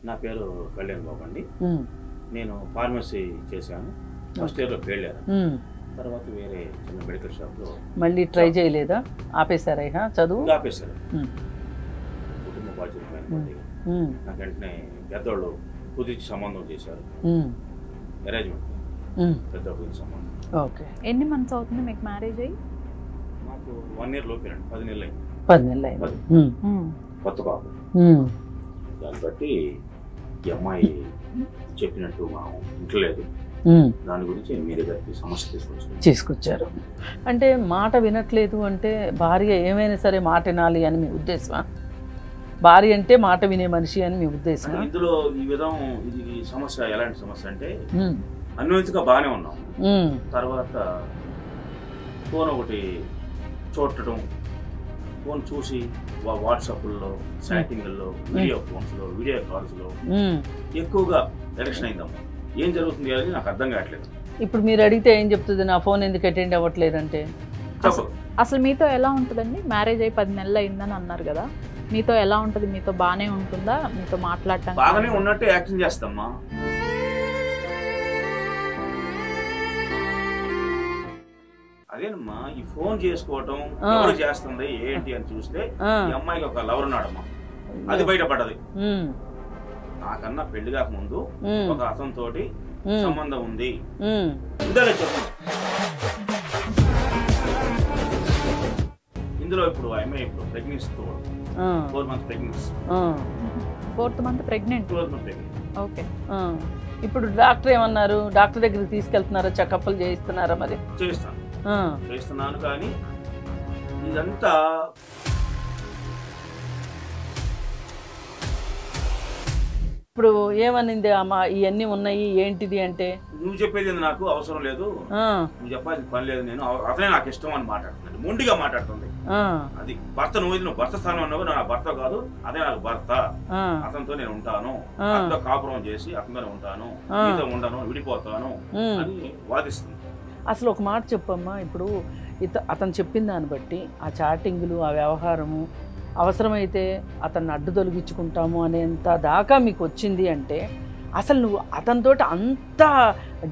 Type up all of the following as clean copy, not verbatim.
నా పేరు కళ్యాణ్ బాబు అండి. హ్మ్. నేను ఫార్మసీ చేశాను. ఫస్ట్ ఇయర్లో ఫెయిల్ అయ్యాను. హ్మ్. తర్వాత వేరే చిన్న మెడికల్ షాప్లో మళ్ళీ ట్రై చేయలేదా? ఆపేశారా ఇహ చదువు? ఆపేశాను. హ్మ్. కుటుంబ బాధ్యత పైన హ్మ్. కొద్దిగా హ్మ్. నాకు వెంటనే పెద్దోళ్ళు కుదిర్చి సంబంధం చేశారు. హ్మ్. అరేంజ్మెంట్ హ్మ్. పెద్ద కుదిర్చి సంబంధం. ఓకే. ఎన్ని మంత్స్ అవుతుంది మీకు మ్యారేజ్ అయ్యి? నాకు 1 ఇయర్ లోపేనండి, 10 నెలలు అయింది. 10 నెలలు అయింది. హ్మ్. కొత్త బాబు. హ్మ్. దాన్ని బట్టి ఈ అమ్మాయి చెప్పినట్టు మనం ఇంటలేదు. హ్మ్. దాని గురించి మీ దగ్గరికి సమస్య తీసుకొచ్చారు. అంటే మాట వినట్లేదు అంటే భార్య ఏమైనా సరే మాట వినాలి అని మీ ఉద్దేశమా? భార్య అంటే మాట వినే మనిషి అని మీ ఉద్దేశమా? ఇందులో ఈ విధం ఇది సమస్య ఎలాంటి సమస్య అంటే హ్మ్. అన్వయించగా బాగానే ఉన్నాం. హ్మ్. తర్వాత ఫోన్ ఒకటి చూడటం, ఫోన్ చూసి వాట్సాప్లో చాటింగ్లో వీడియో ఫోన్స్లో వీడియో కాల్స్లో హ్మ్. ఎక్కువగా ఎడిక్షన్ అయిందమ్మా. ఏం జరుగుతుంది అనేది నాకు అర్థం కావట్లేదు. ఇప్పుడు మీరు అడిగితే ఏం చెప్తుంది? నా ఫోన్ ఎందుకు అటెండ్ అవ్వట్లేదంటే చెప్పదు. అసలు మీతో ఎలా ఉంటుందండి? మ్యారేజ్ అయ్యి 10 నెలలు అయిందని అన్నారు కదా, మీతో ఎలా ఉంటుంది? మీతో బాగానే ఉంటుందా? మీతో మాట్లాడటం బాగానే ఉన్నట్టే యాక్షన్ చేస్తామ్మా. అదేనమ్మా, ఈ ఫోన్ చేసుకోవటం ఎవరు చేస్తుంది ఏంటి అని చూస్తే ఈ అమ్మాయికి ఒక లవర్ ఉన్నాడమ్మా. అది బయటపడ్డది. నాకన్నా పెళ్లి కాక ముందు ఒక అతనితోటి సంబంధం ఉంది. ఇందులో ఇప్పుడు ఆమె ఇప్పుడు pregnancy 4 months pregnancy. 4th month pregnant. Okay. ఇప్పుడు డాక్టర్ ఏమన్నారు? డాక్టర్ దగ్గరికి తీసుకెళ్తున్నారా? చెకప్లు చేయిస్తున్నారా? మరి చేస్తున్నాను కానీ ఇదంతా ఇప్పుడు ఏమనింది అమ్మా? ఇవన్నీ ఉన్నాయి ఏంటిది అంటే నువ్వు చెప్పేది నాకు అవసరం లేదు, నువ్వు చెప్పాల్సిన పని లేదు, నేను అతనే నాకు ఇష్టం అని మాట్లాడుతుంది. మొండిగా మాట్లాడుతుంది. అది భర్త, నువ్వు భర్త స్థానం ఉన్నావు, నా భర్త కాదు, అదే నాకు భర్త, అతనితో నేను ఉంటాను, అతనితో కాపురం చేసి అతనితోనే ఉంటాను, నీతో ఉండను, విడిపోతాను అని వాదిస్తుంది. అసలు ఒక మాట చెప్పమ్మా, ఇప్పుడు అతను చెప్పిన దాన్ని బట్టి ఆ చాటింగ్లు ఆ వ్యవహారము అవసరమైతే అతన్ని అడ్డు తొలగించుకుంటాము అనేంత దాకా మీకు వచ్చింది అంటే అసలు నువ్వు అతనితోటి అంత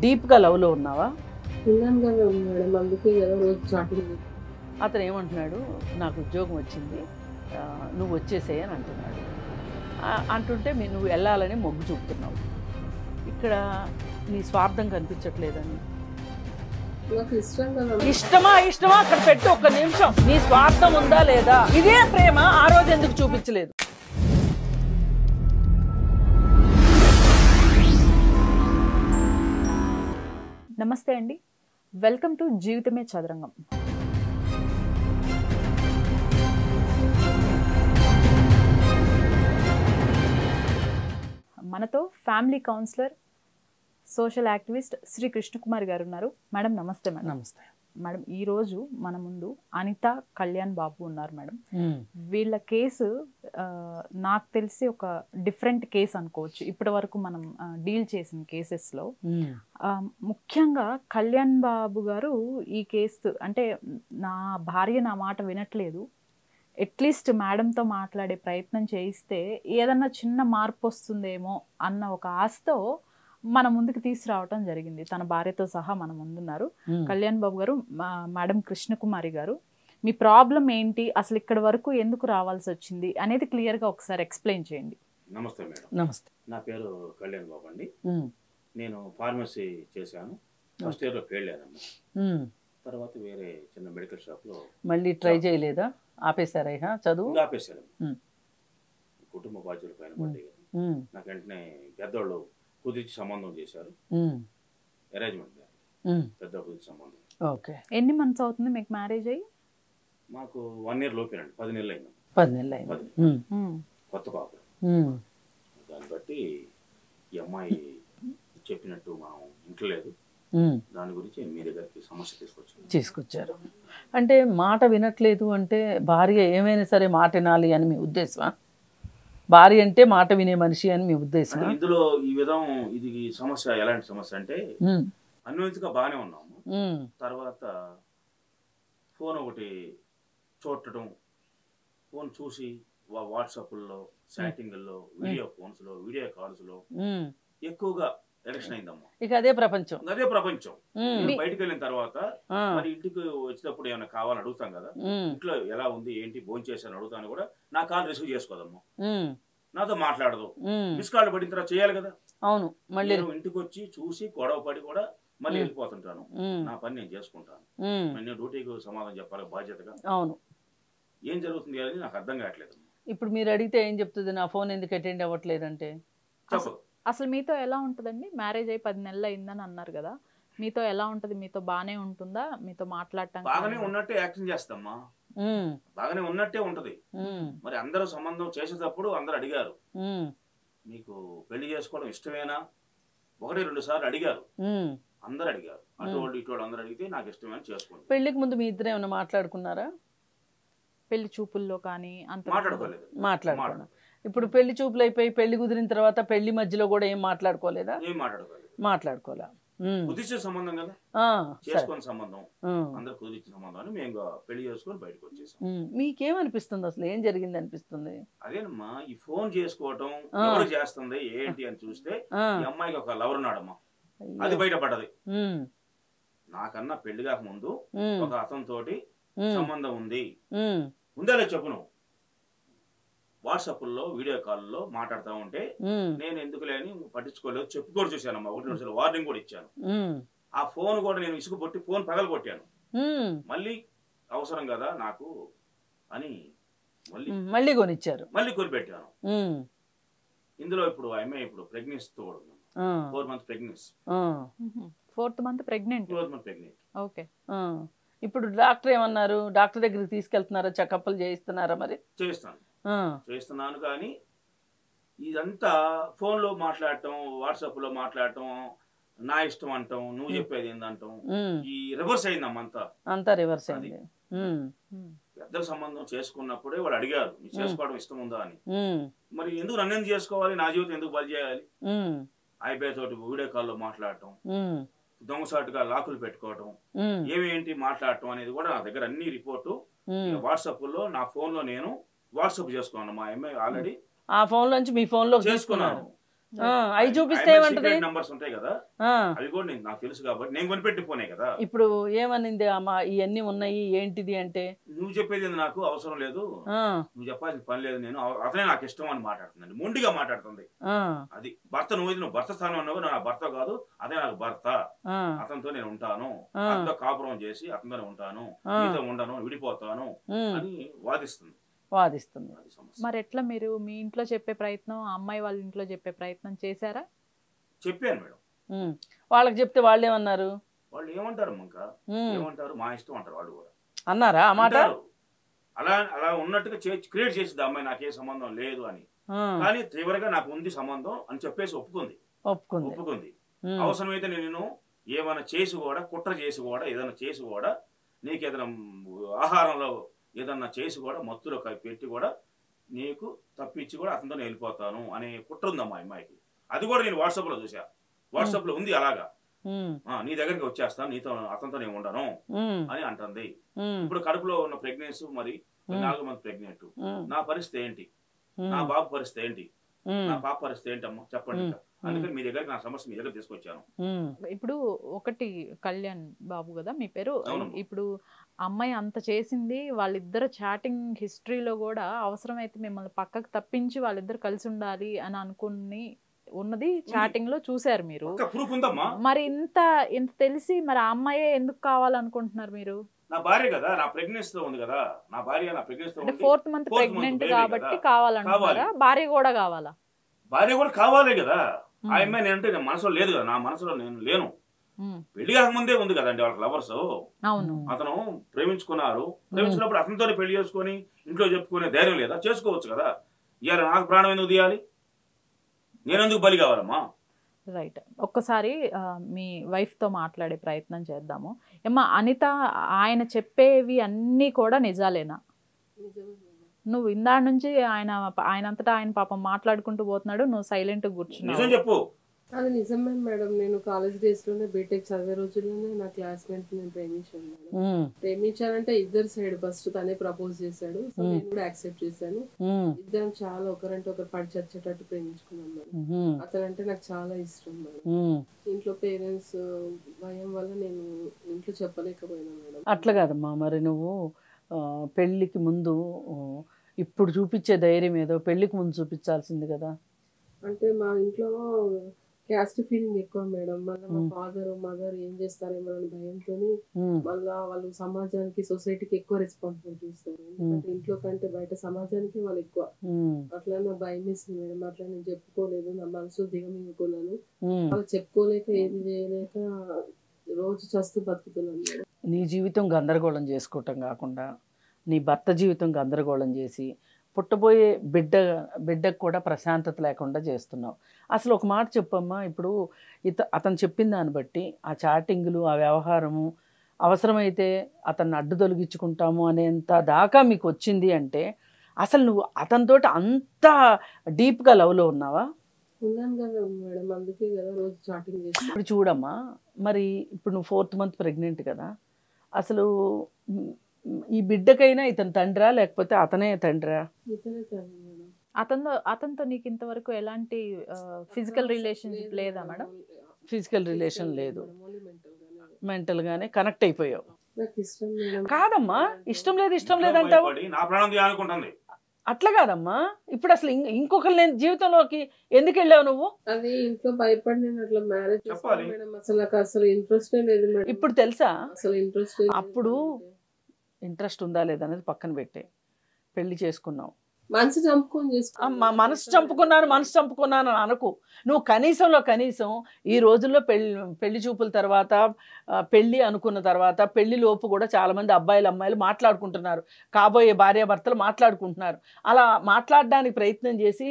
డీప్గా లవ్లో ఉన్నావా? అతను ఏమంటున్నాడు? నాకు ఉద్యోగం వచ్చింది, నువ్వు వచ్చేసేయి అని అంటున్నాడు. అంటుంటే నువ్వు వెళ్ళాలని మొగ్గు చూపుతున్నావు. ఇక్కడ నీ స్వార్థం కనిపించట్లేదని. ఇష్టమా అక్కడ పెట్టు ఒక్క నిమిషం. నీ స్వార్థం ఉందా లేదా? ఇదే ప్రేమ ఆ రోజు ఎందుకు చూపించలేదు? నమస్తే అండి, వెల్కమ్ టు జీవితమే చదరంగం. మనతో family counsellor, social activist Shri Krishnakumari garu ఉన్నారు. మేడం నమస్తే. మేడం నమస్తే. మేడం, ఈరోజు మన ముందు అనిత, కళ్యాణ్ బాబు ఉన్నారు. మేడం, వీళ్ళ కేసు నాకు తెలిసి ఒక డిఫరెంట్ కేసు అనుకోవచ్చు ఇప్పటి వరకు మనం డీల్ చేసిన కేసెస్లో. ముఖ్యంగా కళ్యాణ్ బాబు గారు ఈ కేసు అంటే నా భార్య నా మాట వినట్లేదు, అట్లీస్ట్ మేడంతో మాట్లాడే ప్రయత్నం చేయిస్తే ఏదన్నా చిన్న మార్పు వస్తుందేమో అన్న ఒక ఆశతో మన ముందుకు తీసుకురావటం జరిగింది. తన భార్యతో సహా మన ముందున్నారు. కళ్యాణ్ బాబు గారు, మేడం కృష్ణకుమారి గారు, మీ ప్రాబ్లం ఏంటి, అసలు ఇక్కడ వరకు ఎందుకు రావాల్సి వచ్చింది అనేది క్లియర్గా ఒకసారి ఎక్స్ప్లెయిన్ చేయండి. నమస్తే మేడం. నమస్తే. నా పేరు కళ్యాణ్ బాబు అండి. నేను ఫార్మసీ చేశాను. ఫస్ట్ ఇయర్లో ఫెయిల్ అయ్యానమ్మా. తర్వాత వేరే చిన్న మెడికల్ షాప్లో మళ్ళీ ట్రై చేయలేదా? ఆపేశారా ఇహ చదువు? ఆపేశాను. కుటుంబ బాధ్యత పైన కొద్దిగా నాకు వెంటనే పెద్దోళ్ళు కుదిర్చి సంబంధం చేశారు. అరేంజ్మెంట్ పెద్ద కుదిర్చి సంబంధం. ఓకే. ఎన్ని మంత్స్ అవుతుంది మీకు మ్యారేజ్ అయ్యి? మాకు 1 ఇయర్ లోపేనండి, 10 నెలలు అయింది. 10 నెలలు అయింది. కొత్త బాబు. దాన్ని బట్టి ఈ అమ్మాయి చెప్పినట్టు మనం ఇంటలేదు. దాని గురించి మీ దగ్గరికి సమస్య తీసుకొచ్చారు. అంటే మాట వినట్లేదు అంటే భార్య ఏమైనా సరే మాట వినాలి అని మీ ఉద్దేశమా? భార్య అంటే మాట వినే మనిషి అని మీ ఉద్దేశం? ఇందులో ఈ విధం ఇది సమస్య ఎలాంటి సమస్య అంటే అన్వయించగా బాగానే ఉన్నాము. తర్వాత ఫోన్ ఒకటి చూడటం, ఫోన్ చూసి వాట్సాప్లో, చాటింగ్లో, వీడియో ఫోన్స్ లో, వీడియో కాల్స్ లో ఎక్కువగా ఎలక్షన్ అయిందమ్మా. ఇక అదే ప్రపంచం. బయటకు వెళ్ళిన తర్వాత మరి ఇంటికి వచ్చినప్పుడు ఏమైనా కావాలని అడుగుతాం కదా, ఇంట్లో ఎలా ఉంది ఏంటి భోజనం చేశాను అడుగుతాను కూడా నా కాల్ రిసీవ్ చేసుకోదమ్మా, నాతో మాట్లాడదు. మిస్ కాల్ పడిన తర్వాత చేయాలి కదా. అవును, మళ్ళీ ఇంటికి వచ్చి చూసి గొడవ పడి కూడా మళ్ళీ వెళ్ళిపోతుంటాను. నా పని నేను చేసుకుంటాను. నేను డ్యూటీకి సమాధానం చెప్పాలి బాధ్యతగా. అవును, ఏం జరుగుతుంది అనేది నాకు అర్థం కావట్లేదు. ఇప్పుడు మీరు అడిగితే ఏం చెప్తుంది, నా ఫోన్ ఎందుకు అటెండ్ అవ్వట్లేదంటే చెప్పదు. అసలు మీతో ఎలా ఉంటుందండి? మ్యారేజ్ అయ్యి 10 నెలలు అయిందని అన్నారు కదా, మీతో ఎలా ఉంటది? మీతో బానే ఉంటుందా? మీతో మాట్లాడటం బాగానే ఉన్నట్టే యాక్టింగ్ చేస్తామ్మా, బాగానే ఉన్నట్టే ఉంటది. మరి అందరూ సంబంధం చేసేటప్పుడు అందరు అడిగారు, మీకు పెళ్లి చేసుకోవడం ఇష్టమేనా? 1-2 సార్లు అడిగారు, అందరు అడిగారు, అటువంటి ఇటువంటి అందరు అడిగితే నాకు ఇష్టమేనా చేసుకోండి. పెళ్లికి ముందు మీ ఇద్దరు ఏమైనా మాట్లాడుకున్నారా? పెళ్లి చూపుల్లో కానీ అంత మాట్లాడుకోలేదు. మాట్లాడుకున్నా. ఇప్పుడు పెళ్లి చూపులు అయిపోయి పెళ్లి కుదిరిన తర్వాత పెళ్లి మధ్యలో కూడా ఏం మాట్లాడుకోలేదా? ఏం మాట్లాడుకోలేదు. మాట్లాడుకోలే. కుదిర్చే సంబంధం కదా, చేసుకున్న సంబంధం, అందరు కుదిర్చిన సంబంధం అని మేము పెళ్లి చేసుకొని బయటకు వచ్చేసాం. మీకేమనిపిస్తుంది, అసలు ఏం జరిగింది అనిపిస్తుంది? అదేనమ్మా, ఈ ఫోన్ చేసుకోవటం ఎవరు చేస్తుంది ఏంటి అని చూస్తే ఈ అమ్మాయికి ఒక లవర్ ఉన్నాడమ్మా, అది బయటపడ్డది. నాకన్నా పెళ్లి కాక ముందు ఒక అతనితోటి సంబంధం ఉంది, ఉందా చెప్పు. నువ్వు వాట్సాప్లో వీడియో కాల్లో మాట్లాడుతూ ఉంటే నేను ఎందుకు లేని పట్టించుకోలేదు, చెప్పుకోరు చూశానమ్మా. 1-2 వార్నింగ్ కూడా ఇచ్చాను. ఆ ఫోన్ కూడా నేను ఇసుకు పొట్టి ఫోన్ పగలు కొట్టాను. మళ్ళీ అవసరం కదా నాకు అని మళ్ళీ కొనిచ్చారు, మళ్ళీ కొనిపెట్టాను. ఇందులో ఇప్పుడు ఆమె ఇప్పుడు ప్రెగ్నెన్సీ తోడు 4 months pregnancy, 4th month pregnant. Okay. ఇప్పుడు డాక్టర్ ఏమన్నారు? డాక్టర్ దగ్గరికి తీసుకెళ్తున్నారా? చెకప్లు చేయిస్తున్నారా? మరి చేస్తున్నాను కానీ ఇదంతా ఫోన్ లో మాట్లాడటం, వాట్సాప్ లో మాట్లాడటం, నా ఇష్టం అంటాం, నువ్వు చెప్పేది ఏందంటాం, ఈ రివర్స్ అయిందమ్మా. అంతా రివర్స్ అయింది. పెద్దల సంబంధం చేసుకున్నప్పుడే వాళ్ళు అడిగారు నీకు చేసుకోవడం ఇష్టం ఉందా అని. మరి ఎందుకు నన్ను ఎందుకు చేసుకోవాలి, నా జీవితం ఎందుకు బలి చేయాలి? ఐబే తోటి వీడియో కాల్లో మాట్లాడటం, దొంగసాటుగా లాకులు పెట్టుకోవటం, ఏమేంటి మాట్లాడటం అనేది కూడా నా దగ్గర అన్ని రిపోర్టు వాట్సాప్ లో నా ఫోన్ లో నేను వాట్సాప్ చేసుకున్నాను. మా అమ్మాయి ఆల్రెడీ ఆ ఫోన్ నుంచి మీ ఫోన్ లో చేసుకున్నాను. అవి చూపిస్తే నంబర్స్ ఉంటాయి కదా, అవి కూడా నాకు తెలుసు కాబట్టి నేను కొనిపెట్టి ఫోనే కదా. ఇప్పుడు ఏమనింది అమ్మా, ఇవన్నీ ఉన్నాయి ఏంటిది అంటే, నువ్వు చెప్పేది నాకు అవసరం లేదు, నువ్వు చెప్పాల్సిన పని లేదు, నేను అతనే నాకు ఇష్టం అని మాట్లాడుతుందండి. మొండిగా మాట్లాడుతుంది. అది భర్త, నువ్వు భర్త స్థానం ఉన్నావు, నా భర్త కాదు, అదే నాకు భర్త, అతనితో నేను ఉంటాను, అతనితో కాపురం చేసి అతనితోనే ఉంటాను, నీతో ఉండను, విడిపోతాను అని వాదిస్తుంది. మరి ఎట్లా మీరు మీ ఇంట్లో చెప్పే ప్రయత్నం, అమ్మాయి వాళ్ళ ఇంట్లో చెప్పే ప్రయత్నం చేశారా? చెప్పాను మేడం. వాళ్ళకి చెప్తే వాళ్ళు ఏమన్నారు? వాళ్ళు ఏమంటారు ఇంకా ఏమంటారు, మా ఇష్టం అంటారు. వాళ్ళు కూడా అన్నారా ఆ మాట? అలా ఉన్నట్టుగా క్రియేట్ చేసింది అమ్మాయి, నాకే సంబంధం లేదు అని. కానీ తీవ్రంగా నాకు ఉంది సంబంధం అని చెప్పేసి ఒప్పుకుంది. అవసరమైతే నేను ఏమైనా చేసి కూడా, కుట్ర చేసి కూడా, ఏదైనా చేసి కూడా, నీకు ఏదైనా ఆహారంలో ఏదన్నా చేసి కూడా, మత్తులో పెట్టి కూడా నీకు తప్పించి కూడా అతనితో వెళ్ళిపోతాను అనే కుట్ర ఉందమ్మా అమ్మాయికి. అది కూడా నేను వాట్సాప్ లో చూసా, వాట్సాప్ లో ఉంది అలాగా, నీ దగ్గరికి వచ్చేస్తాను, నీతో అతనితో నేను ఉండను అని అంటుంది. ఇప్పుడు కడుపులో ఉన్న ప్రెగ్నెన్సీ, మరి 4 మంత్ ప్రెగ్నెంట్, నా పరిస్థితి ఏంటి, నా బాబు పరిస్థితి ఏంటి, నా పాప పరిస్థితి ఏంటమ్మా చెప్పండి. అందుకని మీ దగ్గర నా సమస్య మీ దగ్గర తీసుకొచ్చాను. ఇప్పుడు ఒకటి కళ్యాణ్ బాబు కదా మీ పేరు. ఇప్పుడు అమ్మాయి అంత చేసింది, వాళ్ళిద్దరు చాటింగ్ హిస్టరీలో కూడా అవసరమైతే మిమ్మల్ని పక్కకు తప్పించి వాళ్ళిద్దరు కలిసి ఉండాలి అని అనుకుని ఉన్నది చాటింగ్ లో చూసారు మీరు. మరి ఇంత తెలిసి మరి ఆ అమ్మాయే ఎందుకు కావాలనుకుంటున్నారు మీరు? నా భార్య కదా, నా ప్రెగ్నెన్సీ ఉంది కదా, నా భార్య నా ప్రెగ్నెన్సీ అంటే 4th మంత్ ప్రెగ్నెంట్ కాబట్టి కావాలంటున్నారా? భార్య కూడా కావాలా? భార్య కూడా కావాలి కదా. ఆ అమ్మాయి నేనంటే నేను మనసులో లేదు కదా, నా మనసులో నేను లేను. పెళ్లి కాకముందే ఉంది కదండి వాళ్ళకి లవర్స్. అతను ప్రేమించుకున్నప్పుడు అతనితోనే పెళ్లి చేసుకుని ఇంట్లో చెప్పుకునే ధైర్యం లేదా? చేసుకోవచ్చు కదా. ఇవాళ నాకు ప్రాణం ఎందుకు తీయాలి, నేనెందుకు బలి కావాలమ్మా? రైట్. ఒక్కసారి మీ వైఫ్తో మాట్లాడే ప్రయత్నం చేద్దాము. ఏమ్మా అనిత, ఆయన చెప్పేవి అన్నీ కూడా నిజాలేనా? నువ్వు ఇందా నుంచి ఆయన అంతటా ఆయన పాపం మాట్లాడుకుంటూ పోతున్నాడు, నువ్వు సైలెంట్ కూర్చున్నావు. నిజం చెప్పు. అది నిజమే మేడం. నేను కాలేజ్ డేస్ లోనే బీటెక్ చదివే రోజుల్లోనే నా క్లాస్మేట్ నేను ప్రేమించాను మేడం. ప్రేమించానంటే ఇద్దరు సైడ్ ఫస్ట్ తనే ప్రపోజ్ చేశాడు. సో నేను కూడా యాక్సెప్ట్ చేశాను. ఇద్దరం చాలా ఒకరంటే ఒకరు పడి చచ్చేటట్టు ప్రేమించుకున్నాం మేడం. అతనంటే నాకు చాలా ఇష్టం మేడం. ఇంట్లో పేరెంట్స్ భయం వల్ల నేను ఇంట్లో చెప్పలేకపోయినా మేడం. అట్లా కాదమ్మా, మరి నువ్వు పెళ్ళికి ముందు ఇప్పుడు చూపించే ధైర్యం ఏదో పెళ్ళికి ముందు చూపించాల్సింది కదా. అంటే మా ఇంట్లో క్యాస్ట్ ఫీలింగ్ ఎక్కువ మేడం. మళ్ళీ మా ఫాదర్ మదర్ ఏం చేస్తారేమో అని భయంతో మళ్ళా వాళ్ళు సమాజానికి సొసైటీకి ఎక్కువ రెస్పాన్సిబిలిటీ ఇస్తారు. ఎందుకంటే ఇంట్లో కంటే బయట సమాజానికి వాళ్ళు ఎక్కువ. అట్లా నాకు భయం వేసింది మేడం. అట్లా నేను చెప్పుకోలేదు, నా మనసు దిగమింగుకున్నాను. వాళ్ళు చెప్పుకోలేక ఏది చేయలేక రోజు చస్తూ బతుకుతున్నాను మేడం. నీ జీవితం గందరగోళం చేసుకోవటం కాకుండా నీ భర్త జీవితం గందరగోళం చేసి పుట్టబోయే బిడ్డకు కూడా ప్రశాంతత లేకుండా చేస్తున్నావు. అసలు ఒక మాట చెప్పమ్మా, ఇప్పుడు అతను చెప్పిన దాన్ని బట్టి ఆ చాటింగ్లు ఆ వ్యవహారము అవసరమైతే అతన్ని అడ్డు తొలగించుకుంటాము అనేంత దాకా మీకు వచ్చింది అంటే అసలు నువ్వు అతనితోటి అంత డీప్గా లవ్లో ఉన్నావా? ఉన్నాను కదా మేడం, అందుకే కదా రోజు చాటింగ్ చేసి. ఇప్పుడు చూడమ్మా, మరి ఇప్పుడు నువ్వు 4th month ప్రెగ్నెంట్ కదా, అసలు ఈ బిడ్డకైనా ఇతని తండ్రా లేకపోతే అతనే తండ్రా? అతనితో నీకు ఇంతవరకు ఎలాంటి ఫిజికల్ రిలేషన్షిప్ లేదా మేడం? ఫిజికల్ రిలేషన్ లేదు, మెంటల్ గానే కనెక్ట్ అయిపోయావు. కాదమ్మా, ఇష్టం లేదంటావు. అట్లా కాదమ్మా, ఇప్పుడు అసలు ఇంకొకరు నేను జీవితంలోకి ఎందుకు వెళ్ళావు నువ్వు? అది ఇంట్లో భయపడి నేను అట్లా మ్యారేజ్ చేసుకోవాలి మేడం. అసలు నాకు అసలు ఇంట్రెస్ట్ లేదు మేడం. ఇప్పుడు తెలుసా అసలు ఇంట్రెస్ట్ అప్పుడు ఇంట్రెస్ట్ ఉందా లేదా అనేది పక్కన పెట్టే పెళ్లి చేసుకున్నావు. మనసు చంపుకొని చేసుకున్నాను. మనసు చంపుకున్నాను అని అనుకు. నువ్వు కనీసం ఈ రోజుల్లో పెళ్లి చూపుల తర్వాత పెళ్లి అనుకున్న తర్వాత పెళ్లి లోపు కూడా చాలా మంది అమ్మాయిలు మాట్లాడుకుంటున్నారు, కాబోయే భార్యాభర్తలు మాట్లాడుకుంటున్నారు. అలా మాట్లాడడానికి ప్రయత్నం చేసి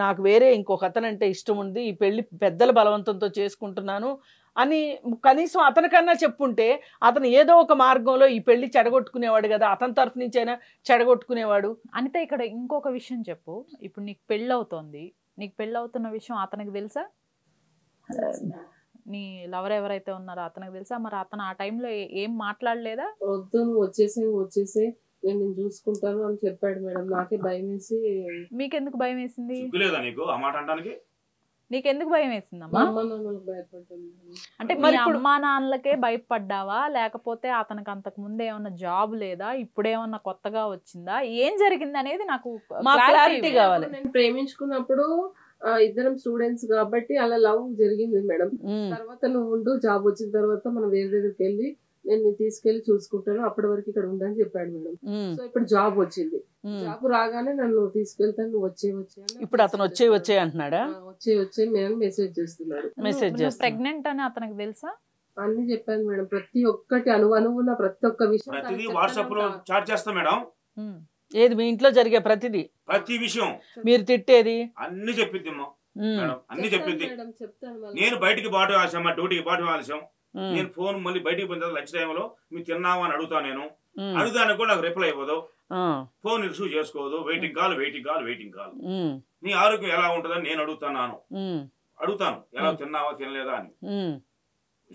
నాకు వేరే ఇంకొక అతనంటే ఇష్టం ఉంది, ఈ పెళ్లి పెద్దల బలవంతంతో చేసుకుంటున్నాను అని కనీసం అతనికన్నా చెప్పుంటే అతను ఏదో ఒక మార్గంలో ఈ పెళ్లి చెడగొట్టుకునేవాడు కదా, అతని తరఫు నుంచి అయినా చెడగొట్టుకునేవాడు. అంటే ఇక్కడ ఇంకొక విషయం చెప్పు. ఇప్పుడు నీకు పెళ్ళవుతోంది, నీకు పెళ్ళవుతున్న విషయం అతనికి తెలుసా? నీ లవర్ ఎవరైతే ఉన్నారో అతనికి తెలుసా? మరి అతను ఆ టైంలో ఏం మాట్లాడలేదా? వద్దు నువ్వు వచ్చేసి నేను చూసుకుంటాను అని చెప్పాడు మేడం. నాకే భయం వేసి. మీకెందుకు భయం వేసింది? నీకెందుకు భయం వేసిందమ్మా? అంటే మీ అమ్మా నాన్నలకే భయపడ్డావా, లేకపోతే అతనికి అంతకు ముందు ఏమన్నా జాబ్ లేదా, ఇప్పుడేమన్నా కొత్తగా వచ్చిందా, ఏం జరిగింది అనేది నాకు క్లారిటీ కావాలి. నేను ప్రేమించుకున్నప్పుడు ఇద్దరం స్టూడెంట్స్ కాబట్టి అలా లవ్ జరిగింది మేడం. తర్వాత నువ్వు ఉండు, జాబ్ వచ్చిన తర్వాత మనం వేరే దగ్గరికి వెళ్ళి నేను తీసుకెళ్లి చూసుకుంటాను, అప్పటి వరకు ఇక్కడ ఉండని చెప్పాడు మేడం. సో ఇప్పుడు జాబ్ వచ్చింది, జాబ్ రాగానే నన్ను తీసుకెళ్తాను, నువ్వు వచ్చే ఇప్పుడు అతను వచ్చే అంటున్నాడా? వచ్చే మేడం మెసేజ్ చేస్తున్నాడు. ప్రెగ్నెంట్ అని అతనికి తెలుసా? అన్ని చెప్పాను మేడం, ప్రతి ఒక్కటి అనువున ప్రతి ఒక్క విషయం వాట్సాప్ లో చాట్ చేస్తా మేడం. ఏది మీ ఇంట్లో జరిగే ప్రతి విషయం మీరు తిట్టేది అన్ని చెప్పిద్ది అన్ని చెప్పిద్ది. నేను బయటికి బాటు ఆలస్యం, డ్యూటీకి బాటు ఆలస్యం. నేను ఫోన్ మళ్ళీ బయటికి పోయిన తర్వాత లంచ్ టైంలో మీరు తిన్నావా అని అడుగుతా. నేను అడుగుతానికి కూడా నాకు రిప్లై ఇవ్వదు, ఫోన్ రిసీవ్ చేసుకోవద్దు, వెయిటింగ్ కాల్. నీ ఆరోగ్యం ఎలా ఉంటుందని నేను అడుగుతాను, ఎలా తిన్నావా తినలేదా అని.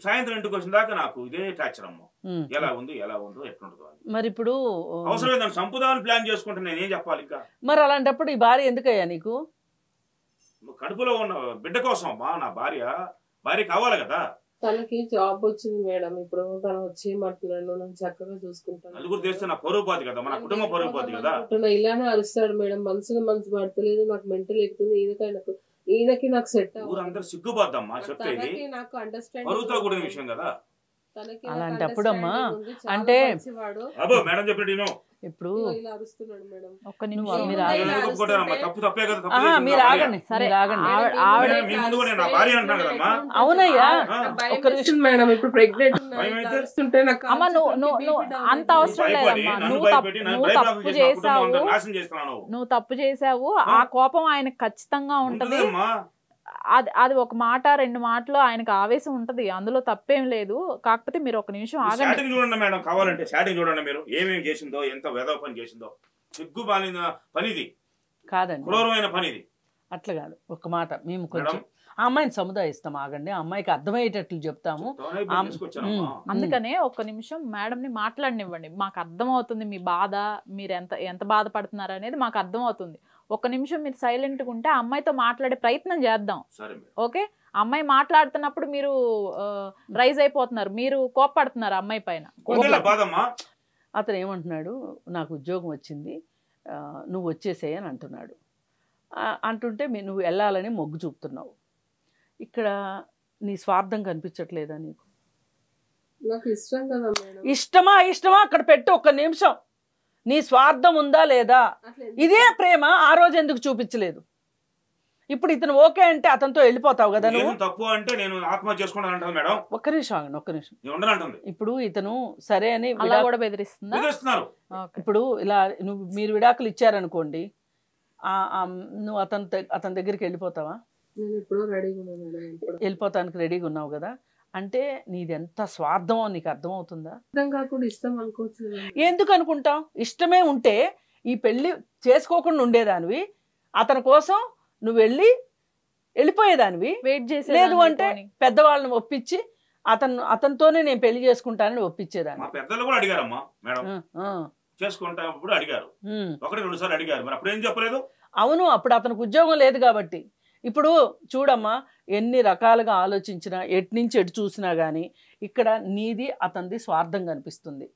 సాయంత్రం ఇంటికి వచ్చిన దాకా నాకు ఇదే టార్చర్ అమ్మ, ఎలా ఉందో ఎట్లుంటుందో అని. మరి ఇప్పుడు అవసరమైన సంపుదాన్ని ప్లాన్ చేసుకుంటే నేనేం చెప్పాలి ఇంకా? మరి అలాంటప్పుడు ఈ భార్య ఎందుకయ్యా నీకు? కడుపులో ఉన్న బిడ్డ కోసం అమ్మా, నా భార్య కావాలి కదా. తనకి జాబ్ వచ్చింది మేడం, ఇప్పుడు తను వచ్చేయమంటున్నాడు, నన్ను చక్కగా చూసుకుంటాను. అది కూడా చేస్తే నా పరువు పోతుంది కదా, మన కుటుంబ పరువు పోతుంది కదా. ఇలానే అరుస్తాడు మేడం, మనసు పడతలేదు, నాకు మెంటల్ ఎక్కుతుంది. ఈయనకి నాకు సెట్ ఊరందరూ సిగ్గుపోద్దమ్మా చెప్పేది, నాకు అండర్స్టాండ్ పరువుతో కూడిన విషయం కదా. అలాంటప్పుడు అమ్మా అంటే మేడం చెప్పండి, ఇప్పుడు ఒక్క నిమిషం అవునయ్యా మేడం, ఇప్పుడు ప్రెగ్నెంట్ అంత అవసరం లేదమ్మా. నువ్వు తప్పు చేసావు, ఆ కోపం ఆయనకు ఖచ్చితంగా ఉంటది. అది ఒక మాట 2 మాటలు ఆయనకు ఆవేశం ఉంటది, అందులో తప్పేం లేదు. కాకపోతే మీరు ఒక నిమిషం ఆగండి. చూడండి మేడం, కావాలంటే చాటింగ్ చూడండి మీరు, ఏమేమి చేసిందో, ఎంత వెధవ పని చేసిందో. సిగ్గు బాలిన పనిది కాదండి, క్రూరమైన పనిది. అట్లా కాదు, ఒక మాట మేము కొంచెం ఆ అమ్మాయిని సముదాయిస్తాం, ఆగండి, ఆ అమ్మాయికి అర్థమయ్యేటట్లు చెప్తాము. అందుకనే ఒక్క నిమిషం మేడంని మాట్లాడనివ్వండి, మాకు అర్థమవుతుంది మీ బాధ, మీరు ఎంత బాధపడుతున్నారు అనేది మాకు అర్థమవుతుంది. ఒక్క నిమిషం మీరు సైలెంట్గా ఉంటే ఆ అమ్మాయితో మాట్లాడే ప్రయత్నం చేద్దాం. ఓకే, అమ్మాయి మాట్లాడుతున్నప్పుడు మీరు రైజ్ అయిపోతున్నారు, మీరు కోప్పడుతున్నారు అమ్మాయి పైన. అతను ఏమంటున్నాడు, నాకు ఉద్యోగం వచ్చింది, నువ్వు వచ్చేసేయ్ అని అంటున్నాడు. అంటుంటే నువ్వు వెళ్ళాలని మొగ్గు చూపుతున్నావు. ఇక్కడ నీ స్వార్థం కనిపించట్లేదా నీకు? నాకు ఇష్టం కదా మేడం. ఇష్టమా అక్కడ పెట్టు, ఒక్క నిమిషం. నీ స్వార్థం ఉందా లేదా? ఇదే ప్రేమ ఆ రోజు ఎందుకు చూపించలేదు? ఇప్పుడు ఇతను ఓకే అంటే అతనితో వెళ్ళిపోతావు కదా నువ్వు. తప్పు అంటే నేను ఆత్మహత్య చేసుకుంటాను మేడం. ఒక్క నిమిషం. ఇప్పుడు ఇతను సరే అని కూడా బెదిరిస్తున్నారు. ఇప్పుడు ఇలా మీరు విడాకులు ఇచ్చారనుకోండి, నువ్వు అతని దగ్గరికి వెళ్ళిపోతావా? వెళ్ళిపోతానికి రెడీగా ఉన్నావు కదా, అంటే నీది ఎంత స్వార్థమో నీకు అర్థమవుతుందా? ఎందుకు అనుకుంటావు? ఇష్టమే ఉంటే ఈ పెళ్లి చేసుకోకుండా ఉండేదానివి, అతని కోసం నువ్వు వెళ్ళిపోయేదానివి. వెయిట్ చేసి, లేదు అంటే పెద్దవాళ్ళని ఒప్పించి అతనితోనే నేను పెళ్లి చేసుకుంటానని ఒప్పించేదాన్ని. పెద్దలు కూడా అడిగారమ్మా మేడం, చేసుకుంటాప్పుడు అడిగారు, ఒకటి 2 సార్లు అడిగారు, మరి అప్పుడు ఏం చెప్పలేదు? అవును, అప్పుడు అతనికి ఉద్యోగం లేదు కాబట్టి. ఇప్పుడు చూడమ్మా, ఎన్ని రకాలుగా ఆలోచించినా, ఎటు నుంచి ఎటు చూసినా కానీ ఇక్కడ నీది అతనిది స్వార్థం కనిపిస్తుంది.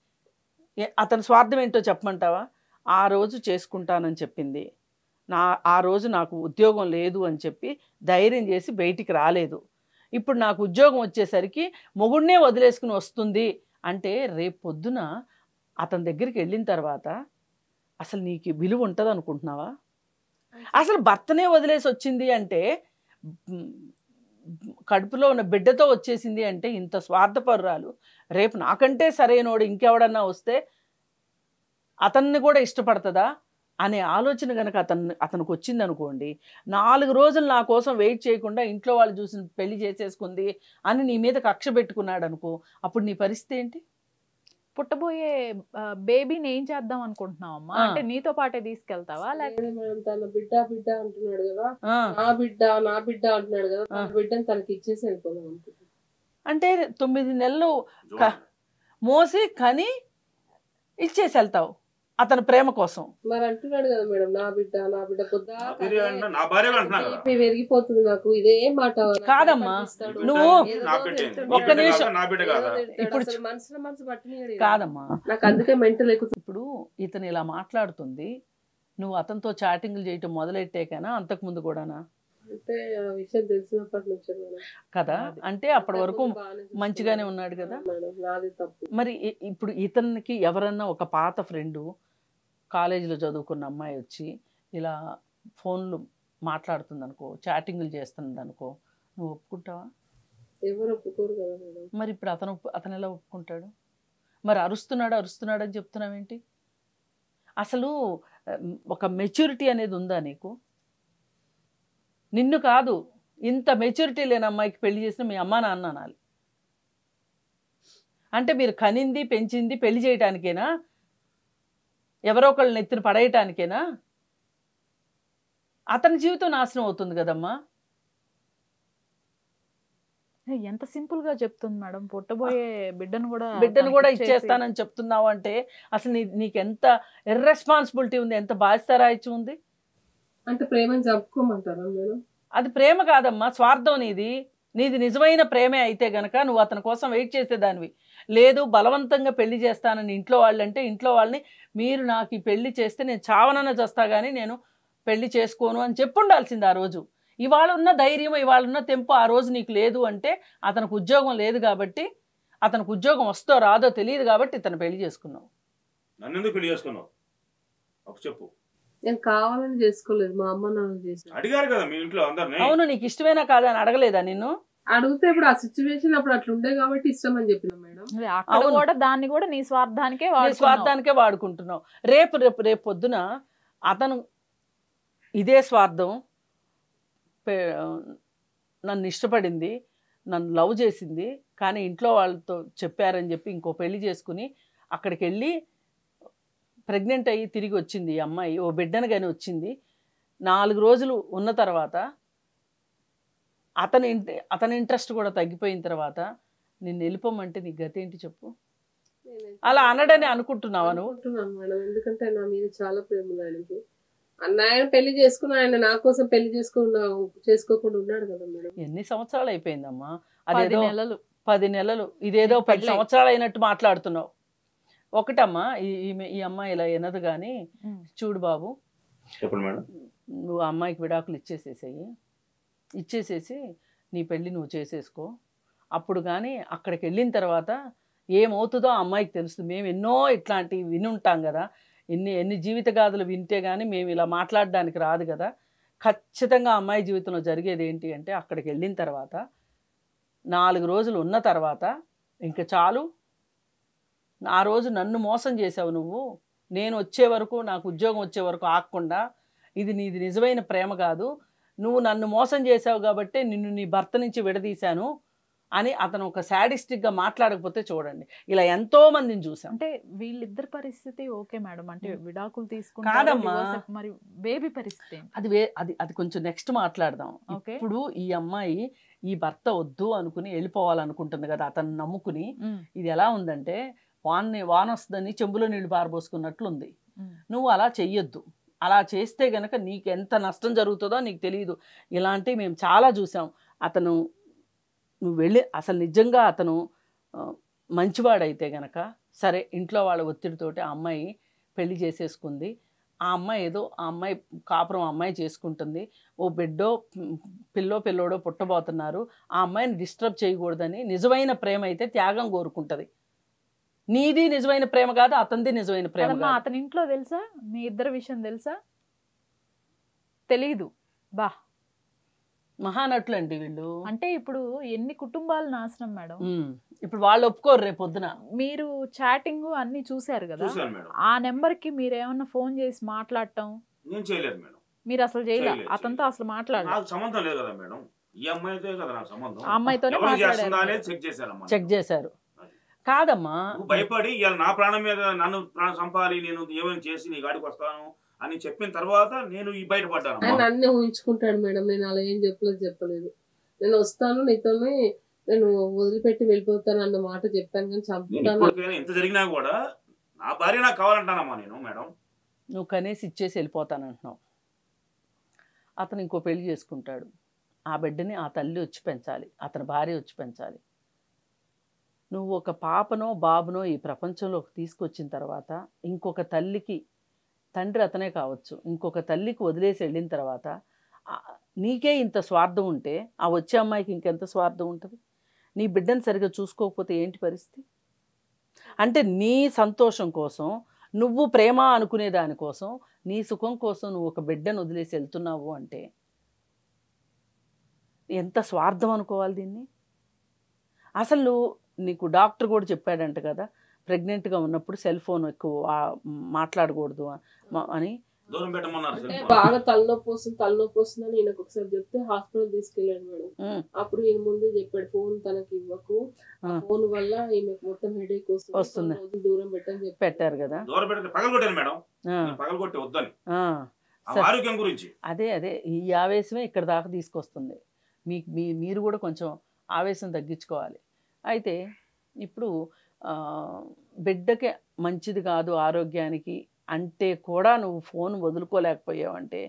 అతని స్వార్థం ఏంటో చెప్పమంటావా? ఆ రోజు చేసుకుంటానని చెప్పింది, ఆ రోజు నాకు ఉద్యోగం లేదు అని చెప్పి ధైర్యం చేసి బయటికి రాలేదు. ఇప్పుడు నాకు ఉద్యోగం వచ్చేసరికి మొగుడినే వదిలేసుకుని వస్తుంది అంటే రేపు పొద్దున అతని దగ్గరికి వెళ్ళిన తర్వాత అసలు నీకు విలువ ఉంటుంది అనుకుంటున్నావా? అసలు భర్తనే వదిలేసి వచ్చింది అంటే, కడుపులో ఉన్న బిడ్డతో వచ్చేసింది అంటే ఇంత స్వార్థపరురాలు రేపు నాకంటే సరైనోడు ఇంకెవడన్నా వస్తే అతన్ని కూడా ఇష్టపడుతుందా అనే ఆలోచన కనుక అతనికి వచ్చింది అనుకోండి, 4 రోజులు నా కోసం వెయిట్ చేయకుండా ఇంట్లో వాళ్ళు చూసి పెళ్లి చేసేసుకుంది అని నీ మీద కక్ష పెట్టుకున్నాడు అనుకో, అప్పుడు నీ పరిస్థితి ఏంటి? పుట్టబోయే బేబీని ఏం చేద్దాం అనుకుంటున్నావు అమ్మా? అంటే నీతో పాటే తీసుకెళ్తావా? తన బిడ్డ అంటున్నాడు కదా, నా బిడ్డ అంటున్నాడు కదా, తన బిడ్డని తనకి ఇచ్చేసి వెళ్ళిపోదాం అనుకుంటున్నాను. అంటే 9 నెలలు మోసి కని ఇచ్చేసి వెళ్తావు అతని ప్రేమ కోసం. మరి అంటున్నాడు కదా మేడం, నా బిడ్డ పెరిగిపోతుంది నాకు, ఇదే మాట కాదమ్మా. నువ్వు ఒక్క నిమిషం, ఇప్పుడు మనసు పట్టిన కాదమ్మా, నాకు అందుకే మెంటల్ ఎక్కువ. ఇప్పుడు ఇతను ఇలా మాట్లాడుతుంది, నువ్వు అతనితో చాటింగ్లు చేయటం మొదలెట్టాకనా అంతకు ముందు కూడానా? అంటే ఆ విషయం తెలిసినప్పటి నుంచి కదా, అంటే అప్పటి వరకు మంచిగానే ఉన్నాడు కదా. మరి ఇప్పుడు ఇతనికి ఎవరన్నా ఒక పాత ఫ్రెండు, కాలేజీలో చదువుకున్న అమ్మాయి వచ్చి ఇలా ఫోన్లు మాట్లాడుతుంది అనుకో, చాటింగ్లు చేస్తుంది అనుకో, నువ్వు ఒప్పుకుంటావా? ఎవరు ఒప్పుకోరు కదా మేడం. మరి ఇప్పుడు అతను ఎలా ఒప్పుకుంటాడు? మరి అరుస్తున్నాడు అని చెప్తున్నావేంటి? అసలు ఒక మెచ్యూరిటీ అనేది ఉందా నీకు? నిన్ను కాదు, ఇంత మెచ్యూరిటీ లేని అమ్మాయికి పెళ్లి చేసిన మీ అమ్మా నాన్న అనాలి. అంటే మీరు కనింది పెంచింది పెళ్లి చేయటానికేనా? ఎవరో ఒకళ్ళని ఎత్తున పడేయటానికేనా? అతని జీవితం నాశనం అవుతుంది కదమ్మా. ఎంత సింపుల్ గా చెప్తుంది మేడం, పుట్టబోయే బిడ్డను కూడా ఇచ్చేస్తానని చెప్తున్నావు అంటే అసలు నీకెంత ఇర్రెస్పాన్సిబిలిటీ ఉంది, ఎంత బాధ్యతారాహిత్యం ఉంది. అంటే ప్రేమని చంపుకోమంటారా మేడం? అది ప్రేమ కాదమ్మా, స్వార్థం. నీది నిజమైన ప్రేమే అయితే గనక నువ్వు అతని కోసం వెయిట్ చేసేదానివి. లేదు బలవంతంగా పెళ్లి చేస్తానని ఇంట్లో వాళ్ళంటే ఇంట్లో వాళ్ళని మీరు నాకు ఈ పెళ్లి చేస్తే నేను చావనన్న చేస్తా కానీ నేను పెళ్లి చేసుకోను అని చెప్పుండాల్సింది ఆ రోజు. ఇవాళ ఉన్న ధైర్యం, ఇవాళ ఉన్న తెంపు ఆ రోజు నీకు లేదు అంటే అతనికి ఉద్యోగం లేదు కాబట్టి, అతనికి ఉద్యోగం వస్తో రాదో తెలియదు కాబట్టి ఇతను పెళ్లి చేసుకున్నావు. నన్ను ఎందుకు పెళ్లి చేసుకున్నావు చెప్పు. నేను కావాలని చేసుకోలేదు, మా అమ్మ నాన్న చేశారు. అడిగారు కదా మీ ఇంట్లో అందరిని. అవును, నీకు ఇష్టమేనా కాదా అని అడగలేదా నిన్ను? అడిగితే ఇప్పుడు ఆ సిచ్యువేషన్ అప్పుడు అట్లా ఉండే కాబట్టి ఇష్టం అని చెప్పిన మేడం. దాన్ని కూడా నీ స్వార్థానికే వాడుకుంటున్నావు. రేపు పొద్దున అతను ఇదే స్వార్థం, నన్ను ఇష్టపడింది, నన్ను లవ్ చేసింది, కానీ ఇంట్లో వాళ్ళతో చెప్పారని చెప్పి ఇంకో పెళ్లి చేసుకుని అక్కడికి వెళ్ళి ప్రెగ్నెంట్ అయ్యి తిరిగి వచ్చింది ఈ అమ్మాయి, ఓ బిడ్డను కానీ వచ్చింది. 4 రోజులు ఉన్న తర్వాత అతని ఇంట్రెస్ట్ కూడా తగ్గిపోయిన తర్వాత నిన్ను వెళ్ళిపోమంటే నీ గతి ఏంటి చెప్పు? అలా అనడని అనుకుంటున్నావా నువ్వు? అనుకుంటున్నాను మేడం, ఎందుకంటే నా మీద చాలా ప్రేమ ఉంది ఆయనకి. ఆయన పెళ్లి చేసుకుని ఆయన నా కోసం పెళ్లి చేసుకోకుండా ఉన్నాడు కదా మేడం. ఎన్ని సంవత్సరాలు అయిపోయిందమ్మా? 10 అదేదో నెలలు 10 నెలలు, ఇదేదో 10 సంవత్సరాలు అయినట్టు మాట్లాడుతున్నావు. ఒకటమ్మా, ఈ అమ్మాయి ఇలా వినదు కానీ చూడు బాబు, చెప్పండి మేడం, నువ్వు ఆ అమ్మాయికి విడాకులు ఇచ్చేసేసి నీ పెళ్ళి నువ్వు చేసేసుకో. అప్పుడు కానీ అక్కడికి వెళ్ళిన తర్వాత ఏమవుతుందో ఆ అమ్మాయికి తెలుస్తుంది. మేము ఎన్నో ఇట్లాంటివి వినుంటాం కదా, ఎన్ని జీవిత గాథలు వింటే కానీ మేము ఇలా మాట్లాడడానికి రాదు కదా. ఖచ్చితంగా అమ్మాయి జీవితంలో జరిగేది ఏంటి అంటే, అక్కడికి వెళ్ళిన తర్వాత 4 రోజులు ఉన్న తర్వాత ఇంక చాలు, ఆ రోజు నన్ను మోసం చేసావు నువ్వు, నేను వచ్చే వరకు, నాకు ఉద్యోగం వచ్చే వరకు ఆగకుండా, ఇది నీది నిజమైన ప్రేమ కాదు, నువ్వు నన్ను మోసం చేసావు కాబట్టి నిన్ను నీ భర్త నుంచి విడదీశాను అని అతను ఒక సాడిస్టిక్గా మాట్లాడకపోతే చూడండి, ఇలా ఎంతో మందిని చూసాం. అంటే వీళ్ళిద్దరి పరిస్థితి ఓకే మేడం, అంటే విడాకులు కాదమ్మా. తీసుకుంటారు, మరి బేబీ పరిస్థితి అది కొంచెం నెక్స్ట్ మాట్లాడదాం. ఇప్పుడు ఈ అమ్మాయి ఈ భర్త వద్దు అనుకుని వెళ్ళిపోవాలనుకుంటుంది కదా, అతను నమ్ముకుని. ఇది ఎలా ఉందంటే, వాన వస్తుందని చెంబులో నీళ్లు పారబోసుకున్నట్లుంది. నువ్వు అలా చెయ్యొద్దు. అలా చేస్తే గనక నీకు ఎంత నష్టం జరుగుతుందో నీకు తెలియదు. ఇలాంటివి మేము చాలా చూసాం. నువ్వు వెళ్ళి అసలు నిజంగా అతను మంచివాడైతే గనక సరే, ఇంట్లో వాళ్ళ ఒత్తిడితోటి ఆ అమ్మాయి పెళ్లి చేసేసుకుంది. ఆ అమ్మాయి ఏదో ఆ అమ్మాయి కాపురం అమ్మాయి చేసుకుంటుంది. ఓ బిడ్డో పిల్లోడో పుట్టబోతున్నారు. ఆ అమ్మాయిని డిస్టర్బ్ చేయకూడదని నిజమైన ప్రేమ అయితే త్యాగం కోరుకుంటుంది. నీది నిజమైన ప్రేమ కాదు, అతనిది నిజమైన ప్రేమ కాదు. అతని ఇంట్లో తెలుసా మీ ఇద్దరు విషయం? తెలుసా? తెలీదు. బా, మహానటులు అండి వీళ్ళు. అంటే ఇప్పుడు ఎన్ని కుటుంబాలు నాశనం మేడం. ఇప్పుడు వాళ్ళు ఒప్పుకోరు రేపు పొద్దున. మీరు చాటింగ్ అన్ని చూసారు కదా, చూశాను మేడం. ఆ నెంబర్ కి మీరు ఏమన్నా ఫోన్ చేసి మాట్లాడటం? నేను చేయలేదు మేడం. మీరు అసలు చేయలేదు? అతనితో అసలు మాట్లాడలేదు? నాకు సంబంధం లేదు కదా మేడం, ఈ అమ్మాయితో కదా నాకు సంబంధం. ఆ అమ్మాయితోనే మాట్లాడారు, చెక్ చేశారు. కాదమ్మా, భయపడి ఇవాళ నా ప్రాణం మీద నన్ను సంపాలి, నేను ఏమైనా చేసి నీ గాడికి వస్తాను అని చెప్పిన తర్వాత నేను ఈ బయటపడ్డాను. ఆయన అన్నీ ఊహించుకుంటాడు మేడం, నేను అలా ఏం చెప్పలేదు. నేను వస్తాను, నీతోనే నేను వదిలిపెట్టి వెళ్ళిపోతాను అన్న మాట చెప్పాను, కానీ చంపుతాను. ఎంత జరిగినా కూడా నా భార్య నాకు కావాలంటానమ్మా నేను. మేడం, నువ్వు కనేసి ఇచ్చేసి వెళ్ళిపోతానంటున్నావు. అతను ఇంకో పెళ్లి చేసుకుంటాడు. ఆ బిడ్డని ఆ తల్లి వచ్చి పెంచాలి, అతని భార్య వచ్చి పెంచాలి. నువ్వు ఒక పాపనో బాబునో ఈ ప్రపంచంలోకి తీసుకొచ్చిన తర్వాత ఇంకొక తల్లికి, తండ్రి అతనే కావచ్చు, ఇంకొక తల్లికి వదిలేసి వెళ్ళిన తర్వాత నీకే ఇంత స్వార్థం ఉంటే ఆ వచ్చే అమ్మాయికి ఇంకెంత స్వార్థం ఉంటుంది? నీ బిడ్డను సరిగ్గా చూసుకోకపోతే ఏంటి పరిస్థితి? అంటే నీ సంతోషం కోసం, నువ్వు ప్రేమ అనుకునే దానికోసం, నీ సుఖం కోసం నువ్వు ఒక బిడ్డను వదిలేసి వెళ్తున్నావు అంటే ఎంత స్వార్థం అనుకోవాలి దీన్ని? అసలు నీకు డాక్టర్ కూడా చెప్పాడంట కదా, ప్రెగ్నెంట్గా ఉన్నప్పుడు సెల్ ఫోన్ ఎక్కువ మాట్లాడకూడదు అని. బాగా తలనొప్పి వస్తుందని ఈయనకు ఒకసారి చెప్తే హాస్పిటల్ తీసుకెళ్ళాడు మేడం. అప్పుడు ఈయన ముందే చెప్పాడు, ఫోన్ తనకి ఇవ్వకు, ఫోన్ వల్ల ఈమెకు మొత్తం హెడేక్ వస్తుంది, దూరం పెట్టని పెట్టారు కదా. అదే ఈ ఆవేశమే ఇక్కడ దాకా తీసుకొస్తుంది. మీరు కూడా కొంచెం ఆవేశం తగ్గించుకోవాలి. అయితే ఇప్పుడు బిడ్డకి మంచిది కాదు ఆరోగ్యానికి అంటే కూడా నువ్వు ఫోన్ వదులుకోలేకపోయావంటే,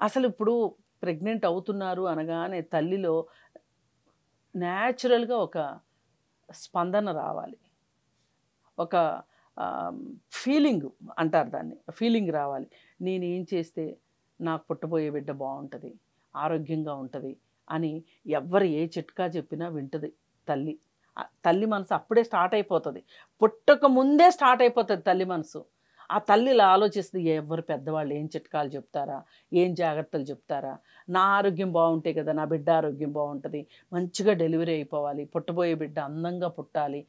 అసలు ఇప్పుడు ప్రెగ్నెంట్ అవుతున్నారు అనగానే తల్లిలో న్యాచురల్గా ఒక స్పందన రావాలి, ఒక ఫీలింగ్ అంటారు దాన్ని, ఫీలింగ్ రావాలి. నేను ఏం చేస్తే నాకు పుట్టబోయే బిడ్డ బాగుంటుంది, ఆరోగ్యంగా ఉంటుంది అని ఎవ్వరు ఏ చిట్కా చెప్పినా వింటుంది తల్లి. తల్లి మనసు అప్పుడే స్టార్ట్ అయిపోతుంది, పుట్టక ముందే స్టార్ట్ అయిపోతుంది తల్లి మనసు. ఆ తల్లిలా ఆలోచిస్తుంది, ఎవరు పెద్దవాళ్ళు ఏం చిట్కాలు చెప్తారా, ఏం జాగ్రత్తలు చెప్తారా, నా ఆరోగ్యం బాగుంటే కదా నా బిడ్డ ఆరోగ్యం బాగుంటుంది, మంచిగా డెలివరీ అయిపోవాలి, పుట్టబోయే బిడ్డ అందంగా పుట్టాలి,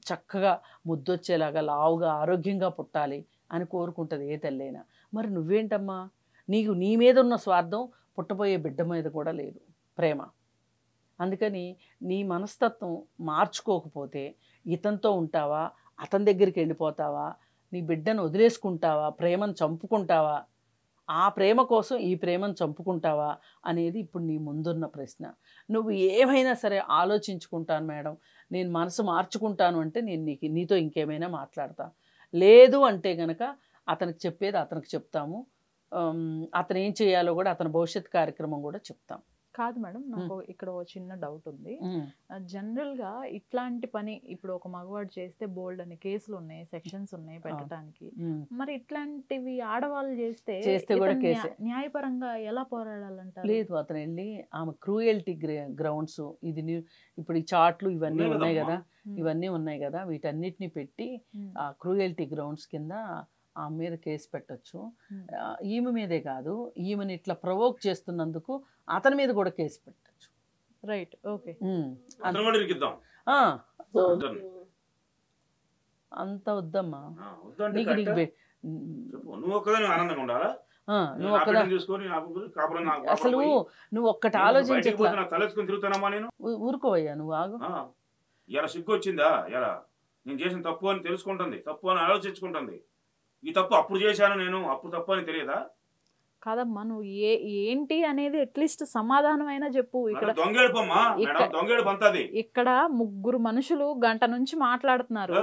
చక్కగా ముద్దొచ్చేలాగా లావుగా ఆరోగ్యంగా పుట్టాలి అని కోరుకుంటుంది ఏ తల్లి అయినా. మరి నువ్వేంటమ్మా, నీకు నీ మీద ఉన్న స్వార్థం పుట్టబోయే బిడ్డ మీద కూడా లేదు ప్రేమ. అందుకని నీ మనస్తత్వం మార్చుకోకపోతే ఇతనితో ఉంటావా, అతని దగ్గరికి వెళ్ళిపోతావా, నీ బిడ్డను వదిలేసుకుంటావా, ప్రేమను చంపుకుంటావా ఆ ప్రేమ కోసం ఈ ప్రేమను చంపుకుంటావా అనేది ఇప్పుడు నీ ముందున్న ప్రశ్న. నువ్వు ఏమైనా సరే ఆలోచించుకుంటాను మేడం, నేను మనసు మార్చుకుంటాను అంటే నేను నీతో ఇంకేమైనా మాట్లాడతా. లేదు అంటే గనక అతనికి చెప్పేది అతనికి చెప్తాము. అతను ఏం చేయాలో కూడా అతని భవిష్యత్ కార్యక్రమం కూడా చెప్తాం. కాదు మేడం, నాకు ఇక్కడ ఒక చిన్న డౌట్ ఉంది. జనరల్గా ఇట్లాంటి పని ఇప్పుడు ఒక మగవాడు చేస్తే బోల్డ్ అని కేసులు ఉన్నాయి, సెక్షన్స్ ఉన్నాయి పెట్టడానికి. మరి ఇట్లాంటివి ఆడవాళ్ళు చేస్తే కూడా న్యాయపరంగా ఎలా పోరాడాలంటారు? లేదు, అతను వెళ్ళి ఆమె క్రూయల్టీ గ్రౌండ్స్, ఇది ఇప్పుడు ఈ చాట్లు ఇవన్నీ ఉన్నాయి కదా, వీటన్నిటిని పెట్టి ఆ క్రూయల్టీ గ్రౌండ్స్ కింద ఆమె మీద కేసు పెట్టచ్చు. ఈమె మీదే కాదు, ఈమెను ఇట్లా ప్రవోక్ చేస్తున్నందుకు అతని మీద కూడా కేసు పెట్టచ్చు. Right, okay. అంత వద్దమ్మా, అసలు నువ్వు ఒక్కటి ఆలోచించి ఊరుకోవయ్యా, నువ్వు ఆగు. ఎలా సిగ్గు వచ్చిందా? ఎలా నేను చేసిన తప్పు అని తెలుసుకుంటుంది, తప్పు అని ఆలోచించుకుంటుంది. ఈ తప్పు అప్పుడు చేశాను నేను, అప్పుడు తప్పు అని తెలియదా? కాదమ్మా, నువ్వు ఏంటి అనేది అట్లీస్ట్ సమాధానం అయినా చెప్పు. ఇక్కడ ముగ్గురు మనుషులు గంట నుంచి మాట్లాడుతున్నారు.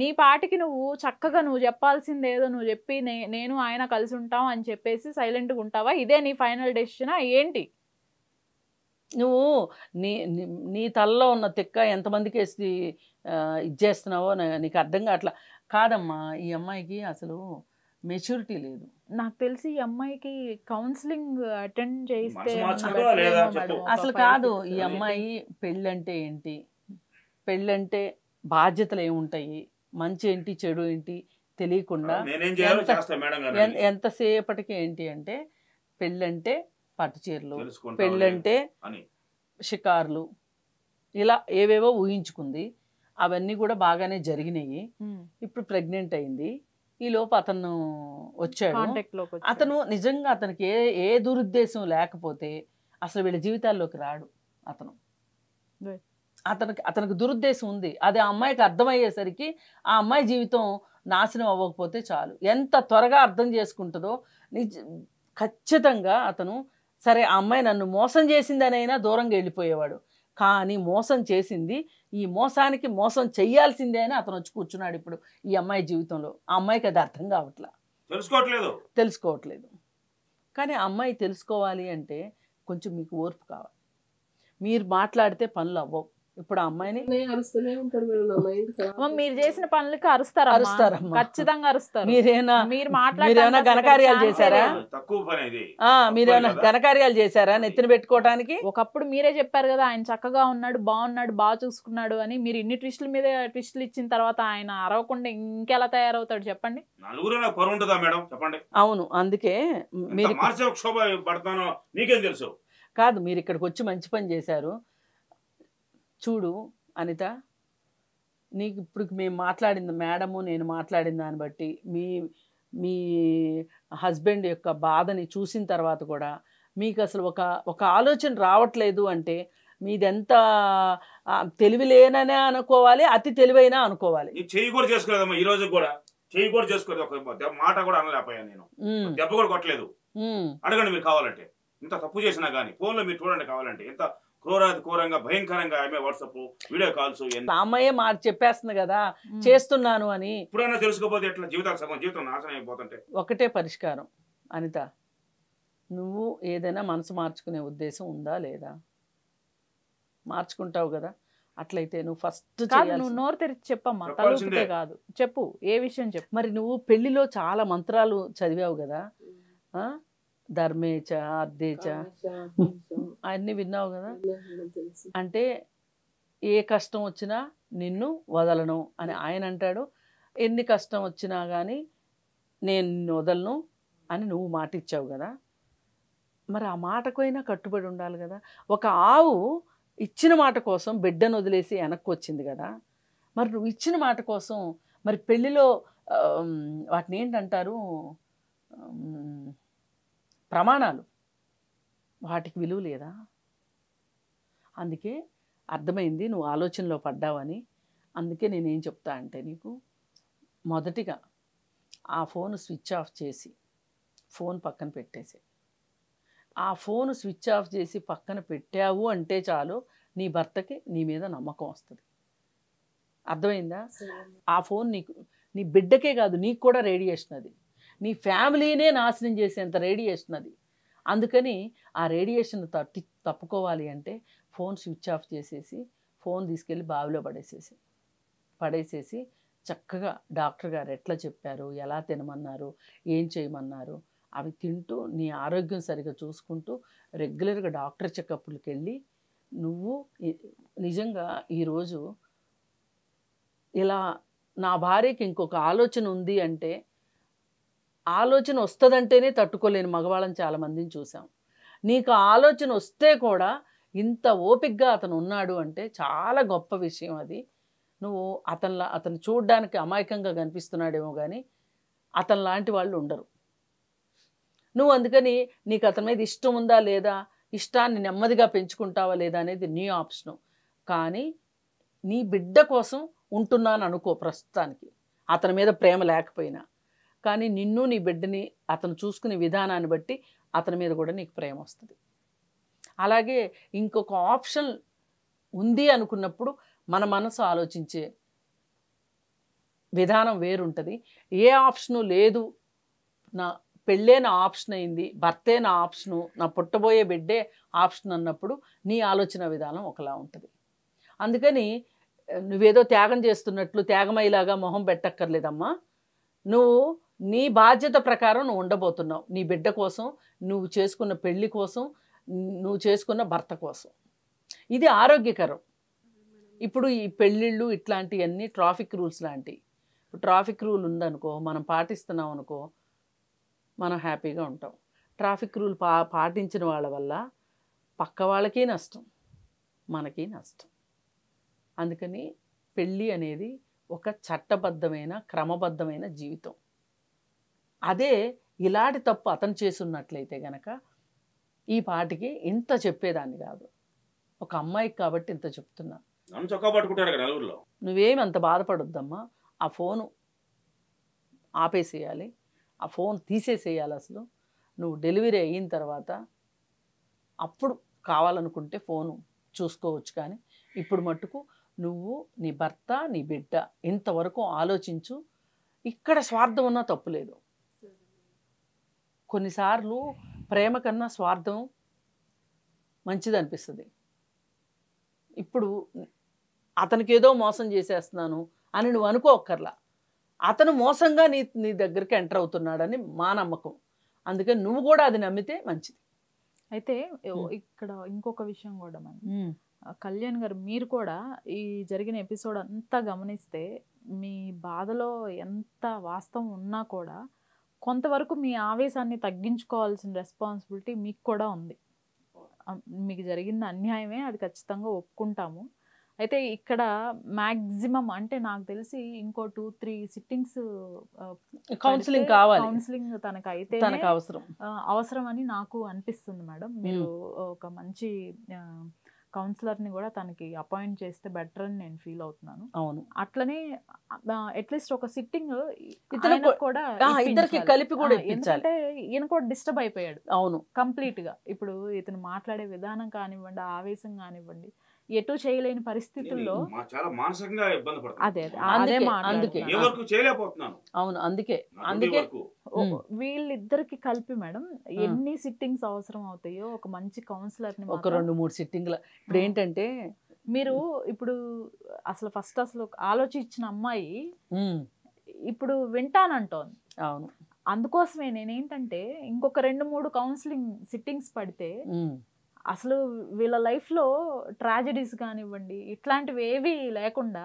నీ పాటికి నువ్వు చక్కగా నువ్వు చెప్పాల్సింది ఏదో నువ్వు చెప్పి నేను ఆయన కలిసి ఉంటాం అని చెప్పేసి సైలెంట్గా ఉంటావా? ఇదే నీ ఫైనల్ డెసిషనా ఏంటి? నువ్వు నీ తలలో ఉన్న తిక్క ఎంతమందికి వేసి ఇచ్చేస్తున్నావో నీకు అర్థం కావట్లా. కాదమ్మా, ఈ అమ్మాయికి అసలు మెచ్యూరిటీ లేదు. నాకు తెలిసి ఈ అమ్మాయికి కౌన్సిలింగ్ అటెండ్ చేస్తే అసలు కాదు. ఈ అమ్మాయి పెళ్ళంటే ఏంటి, పెళ్ళంటే బాధ్యతలు ఏముంటాయి, మంచి ఏంటి చెడు ఏంటి తెలియకుండా ఎంతసేపటికి ఏంటి అంటే పెళ్ళంటే పట్టుచీరలు, పెళ్ళంటే షికార్లు, ఇలా ఏవేవో ఊహించుకుంది. అవన్నీ కూడా బాగానే జరిగినాయి. ఇప్పుడు ప్రెగ్నెంట్ అయింది. ఈ లోపు అతను వచ్చాడు. అతను నిజంగా అతనికి ఏ దురుద్దేశం లేకపోతే అసలు వీళ్ళ జీవితాల్లోకి రాడు. అతనికి దురుద్దేశం ఉంది. అది ఆ అమ్మాయికి అర్థమయ్యేసరికి ఆ అమ్మాయి జీవితం నాశనం అవ్వకపోతే చాలు. ఎంత త్వరగా అర్థం చేసుకుంటుందో ఖచ్చితంగా అతను సరే ఆ అమ్మాయి నన్ను మోసం చేసిందనైనా దూరంగా వెళ్ళిపోయేవాడు. కానీ మోసం చేసింది, ఈ మోసానికి మోసం చెయ్యాల్సిందే అని అతను వచ్చి కూర్చున్నాడు ఇప్పుడు ఈ అమ్మాయి జీవితంలో. ఆ అమ్మాయికి అది అర్థం కావట్లా, తెలుసుకోవట్లేదు. కానీ ఆ అమ్మాయి తెలుసుకోవాలి అంటే కొంచెం మీకు ఓర్పు కావాలి. మీరు మాట్లాడితే పనులు అవ్వవు. ఇప్పుడు ఆ అమ్మాయిని మీరు చేసిన పనులకి అరుస్తారా? ఖచ్చితంగా అరుస్తారు. మీరేమైనా ఘనకార్యాలు చేశారా? మీరేమైనా ఘనకార్యాలు చేశారా నెత్తిన పెట్టుకోవడానికి? ఒకప్పుడు మీరే చెప్పారు కదా ఆయన చక్కగా ఉన్నాడు, బాగున్నాడు, బాగా చూసుకున్నాడు అని. మీరు ఇన్ని ట్విస్టుల మీద ట్విస్టులు ఇచ్చిన తర్వాత ఆయన అరవకుండా ఇంకెలా తయారవుతాడు చెప్పండి? అవును, అందుకే మీరు కాదు, మీరు ఇక్కడికి వచ్చి మంచి పని చేశారు. చూడు అనిత, నీకు ఇప్పుడు మేము మాట్లాడింది మేడము, నేను మాట్లాడిన దాన్ని బట్టి మీ హస్బెండ్ యొక్క బాధని చూసిన తర్వాత కూడా మీకు అసలు ఒక ఆలోచన రావట్లేదు అంటే మీదెంత తెలివిలేననే అనుకోవాలి, అతి తెలివైనా అనుకోవాలి. చెయ్యి కూడా చేసుకోలేదమ్మా, ఈ రోజు కూడా చెయ్యి కూడా చేసుకోలేదు, ఒక మాట కూడా అనలేకపోయాను నేను, దెబ్బ కూడా కొట్టలేదు. అడగండి మీరు కావాలంటే, ఇంత తప్పు చేసినా కానీ ఫోన్లో మీరు చూడండి కావాలంటే, ఎంత క్రూరంగా భయంకరంగా ఆమె వాట్సాప్ వీడియో కాల్స్ అమ్మాయే మాట చెప్పేస్తుంది కదా చేస్తున్నాను అని. ఇప్పుడైనా తెలుసుకోపోతే ఎట్లా జీవితం నాశనం అయిపోతుంటే? ఒకటే పరిష్కారం అనిత, నువ్వు ఏదైనా మనసు మార్చుకునే ఉద్దేశం ఉందా లేదా? మార్చుకుంటావు కదా, అట్లయితే నువ్వు ఫస్ట్ నువ్వు నోరు తెరిచి చెప్పమ్మా, తలుపుతే కాదు, చెప్పు ఏ విషయం చెప్పు. మరి నువ్వు పెళ్లిలో చాలా మంత్రాలు చదివావు కదా, ధర్మేచ అర్ధేచ అన్ని విన్నావు కదా. అంటే ఏ కష్టం వచ్చినా నిన్ను వదలను అని ఆయన అంటాడు. ఎన్ని కష్టం వచ్చినా కానీ నేను నిన్ను వదలను అని నువ్వు మాట ఇచ్చావు కదా. మరి ఆ మాటకైనా కట్టుబడి ఉండాలి కదా. ఒక ఆవు ఇచ్చిన మాట కోసం బిడ్డను వదిలేసి వెనక్కి వచ్చింది కదా. మరి నువ్వు ఇచ్చిన మాట కోసం మరి పెళ్ళిలో వాటిని ఏంటంటారు, ప్రమాణాలు, వాటికి విలువ లేదా? అందుకే అర్థమైంది నువ్వు ఆలోచనలో పడ్డావని. అందుకే నేనేం చెప్తా అంటే నీకు మొదటిగా ఆ ఫోన్ స్విచ్ ఆఫ్ చేసి ఫోన్ పక్కన పెట్టేసి, ఆ ఫోన్ స్విచ్ ఆఫ్ చేసి పక్కన పెట్టావు అంటే చాలు నీ భర్తకి నీ మీద నమ్మకం వస్తుంది. అర్థమైందా? ఆ ఫోన్ నీకు, నీ బిడ్డకే కాదు నీకు కూడా రేడియేషన్, అది నీ ఫ్యామిలీనే నాశనం చేసేంత రేడియేషన్ అది. అందుకని ఆ రేడియేషన్ తప్పుకోవాలి అంటే ఫోన్ స్విచ్ ఆఫ్ చేసేసి ఫోన్ తీసుకెళ్ళి బావిలో పడేసేసి చక్కగా డాక్టర్ గారు ఎట్లా చెప్పారు, ఎలా తినమన్నారు, ఏం చేయమన్నారు అవి తింటూ నీ ఆరోగ్యం సరిగా చూసుకుంటూ రెగ్యులర్గా డాక్టర్ చెకప్లకి వెళ్ళి నువ్వు నిజంగా ఈరోజు ఇలా నా భార్యకి ఇంకొక ఆలోచన ఉంది అంటే, ఆలోచన వస్తుందంటేనే తట్టుకోలేని మగవాళ్ళని చాలామందిని చూసాం. నీకు ఆలోచన వస్తే కూడా ఇంత ఓపికగా అతను ఉన్నాడు అంటే చాలా గొప్ప విషయం అది. నువ్వు అతను చూడడానికి అమాయకంగా కనిపిస్తున్నాడేమో కానీ అతను లాంటి వాళ్ళు ఉండరు. నువ్వు అందుకని నీకు అతని మీద ఇష్టం ఉందా లేదా, ఇష్టాన్ని నెమ్మదిగా పెంచుకుంటావా లేదా అనేది నీ ఆప్షను. కానీ నీ బిడ్డ కోసం ఉంటున్నాను అనుకో ప్రస్తుతానికి, అతని మీద ప్రేమ లేకపోయినా. కానీ నిన్ను నీ బిడ్డని అతను చూసుకునే విధానాన్ని బట్టి అతని మీద కూడా నీకు ప్రేమ వస్తుంది. అలాగే ఇంకొక ఆప్షన్ ఉంది అనుకున్నప్పుడు మన మనసు ఆలోచించే విధానం వేరుంటుంది. ఏ ఆప్షను లేదు, నా పెళ్ళే నా ఆప్షన్ అయింది, భర్తే నా ఆప్షను, నా పుట్టబోయే బిడ్డే ఆప్షన్ అన్నప్పుడు నీ ఆలోచన విధానం ఒకలా ఉంటుంది. అందుకని నువ్వేదో త్యాగం చేస్తున్నట్లు త్యాగమయ్యేలాగా మొహం పెట్టక్కర్లేదమ్మా. నువ్వు నీ బాధ్యత ప్రకారం నువ్వు ఉండబోతున్నావు, నీ బిడ్డ కోసం, నువ్వు చేసుకున్న పెళ్ళి కోసం, నువ్వు చేసుకున్న భర్త కోసం. ఇది ఆరోగ్యకరం. ఇప్పుడు ఈ పెళ్ళిళ్ళు ఇట్లాంటివన్నీ ట్రాఫిక్ రూల్స్ లాంటివి. ట్రాఫిక్ రూల్ ఉందనుకో, మనం పాటిస్తున్నాం అనుకో, మనం హ్యాపీగా ఉంటాం. ట్రాఫిక్ రూల్ పాటించిన వాళ్ళ వల్ల పక్క వాళ్ళకి నష్టం, మనకి నష్టం. అందుకని పెళ్ళి అనేది ఒక చట్టబద్ధమైన క్రమబద్ధమైన జీవితం. అదే ఇలాంటి తప్పు అతను చేసున్నట్లయితే గనక ఈ పాటికి ఇంత చెప్పేదాన్ని కాదు. ఒక అమ్మాయికి కాబట్టి ఇంత చెప్తున్నా. నువ్వేమి అంత బాధపడొద్దమ్మా. ఆ ఫోను ఆపేసేయాలి, ఆ ఫోన్ తీసేసేయాలి. అసలు నువ్వు డెలివరీ అయిన తర్వాత అప్పుడు కావాలనుకుంటే ఫోను చూసుకోవచ్చు. కానీ ఇప్పుడు మట్టుకు నువ్వు, నీ భర్త, నీ బిడ్డ ఇంతవరకు ఆలోచించు. ఇక్కడ స్వార్థం ఉన్నా తప్పులేదు. కొన్నిసార్లు ప్రేమ కన్నా స్వార్థం మంచిది అనిపిస్తుంది. ఇప్పుడు అతనికి ఏదో మోసం చేసేస్తున్నాను అని నువ్వు అనుకోక్కర్లా. అతను మోసంగా నీ దగ్గరికి ఎంటర్ అవుతున్నాడని మా నమ్మకం. అందుకని నువ్వు కూడా అది నమ్మితే మంచిది. అయితే ఇక్కడ ఇంకొక విషయం కూడా మనం కళ్యాణ్ గారు, మీరు కూడా ఈ జరిగిన ఎపిసోడ్ అంతా గమనిస్తే మీ బాధలో ఎంత వాస్తవం ఉన్నా కూడా కొంతవరకు మీ ఆవేశాన్ని తగ్గించుకోవాల్సిన రెస్పాన్సిబిలిటీ మీకు కూడా ఉంది. మీకు జరిగింది అన్యాయమే, అది ఖచ్చితంగా ఒప్పుకుంటాము. అయితే ఇక్కడ మ్యాక్సిమం అంటే నాకు తెలిసి ఇంకో 2-3 సిట్టింగ్స్ కౌన్సిలింగ్ కావాలి. కౌన్సిలింగ్ తనకు అయితే అవసరం అని నాకు అనిపిస్తుంది మేడం. మీరు ఒక మంచి కౌన్సిలర్ని కూడా తనకి అపాయింట్ చేస్తే బెటర్ అని నేను ఫీల్ అవుతున్నాను. అవును, అట్లనే అట్లీస్ట్ ఒక సిట్టింగ్ కూడా ఇద్దరికి కలిపి కూడా, ఎందుకంటే ఈయన కూడా డిస్టర్బ్ అయిపోయాడు. అవును, కంప్లీట్ గా. ఇప్పుడు ఇతను మాట్లాడే విధానం కానివ్వండి, ఆవేశం కానివ్వండి, ఎటు చేయలేని పరిస్థితుల్లో చాలా మానసికంగా ఇబ్బంది పడుతుంది. అందుకే అవును, అందుకే వీళ్ళిద్దరికి కలిపి మేడం ఎన్ని సిట్టింగ్స్ అవసరం అవుతాయో ఒక మంచి కౌన్సిలర్ ని, ఒక 2-3 సిట్టింగ్ల. ఇప్పుడు ఏంటంటే మీరు ఇప్పుడు అసలు ఆలోచించిన అమ్మాయి ఇప్పుడు వింటానంటోంది. అవును, అందుకోసమే నేనేంటంటే ఇంకొక 2-3 కౌన్సిలింగ్ సిట్టింగ్స్ పడితే అసలు వీళ్ళ లైఫ్లో ట్రాజడీస్ కానివ్వండి ఇట్లాంటివి ఏవి లేకుండా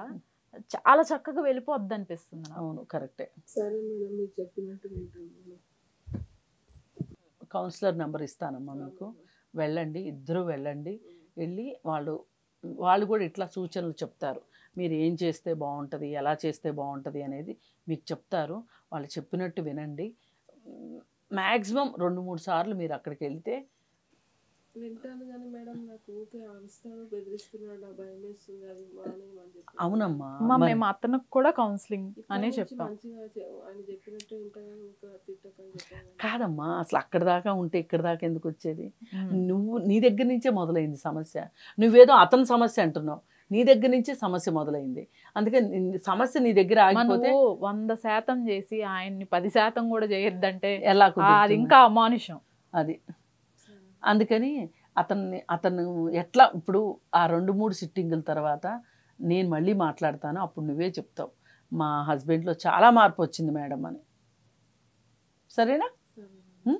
చాలా చక్కగా వెళ్ళిపోద్ది అనిపిస్తుంది. అవును, కరెక్టే. సరే మేడం, మీరు చెప్పినట్టు కౌన్సిలర్ నెంబర్ ఇస్తానమ్మా మీకు. వెళ్ళండి, ఇద్దరు వెళ్ళండి. వెళ్ళి వాళ్ళు కూడా ఇట్లా సూచనలు చెప్తారు. మీరు ఏం చేస్తే బాగుంటుంది, ఎలా చేస్తే బాగుంటుంది అనేది మీకు చెప్తారు. వాళ్ళు చెప్పినట్టు వినండి. మ్యాక్సిమం 2-3 సార్లు మీరు అక్కడికి వెళ్తే వింటాను కానీ మేడం నాకు ఊకే అరుస్తాడు, బెదిరిస్తున్నాడు, భయం వేస్తుంది, అది మానేయమని చెప్పి. అవునమ్మా అమ్మ మేము అతనికి కూడా కౌన్సిలింగ్ అనే ఇప్పటి నుంచి చెప్పాం. మంచిగా ఆయన చెప్పినట్టు వింటాను, ఊకే తిట్టకని చెప్పాను. కాదమ్మా, అసలు అక్కడ దాకా ఉంటే ఇక్కడ దాకా ఎందుకు వచ్చేది? ఉమ్. నువ్వు నీ దగ్గర నుంచే మొదలైంది సమస్య. నువ్వేదో అతని సమస్య అంటున్నావు, నీ దగ్గర నుంచే సమస్య మొదలైంది. అందుకే సమస్య నీ దగ్గర ఆగిపోతే నువ్వు 100% చేసి ఆయన్ని 10% కూడా చేయొద్దంటే ఎలా అది కుదురుతుంది? ఇంకా అమానుషం. అది అందుకని అతను ఎట్లా ఇప్పుడు ఆ 2-3 సిట్టింగుల తర్వాత నేను మళ్ళీ మాట్లాడతాను, అప్పుడు నువ్వే చెప్తావు మా హస్బెండ్లో చాలా మార్పు వచ్చింది మేడం అని. సరేనా?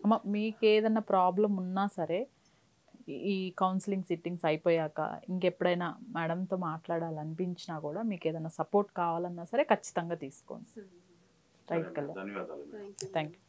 అమ్మ మీకు ఏదైనా ప్రాబ్లం ఉన్నా సరే ఈ కౌన్సిలింగ్ సిట్టింగ్స్ అయిపోయాక ఇంకెప్పుడైనా మేడంతో మాట్లాడాలనిపించినా కూడా మీకు ఏదైనా సపోర్ట్ కావాలన్నా సరే ఖచ్చితంగా తీసుకోండి. రైట్ కళ్యాణ్. ధన్యవాదాలు. Thank you.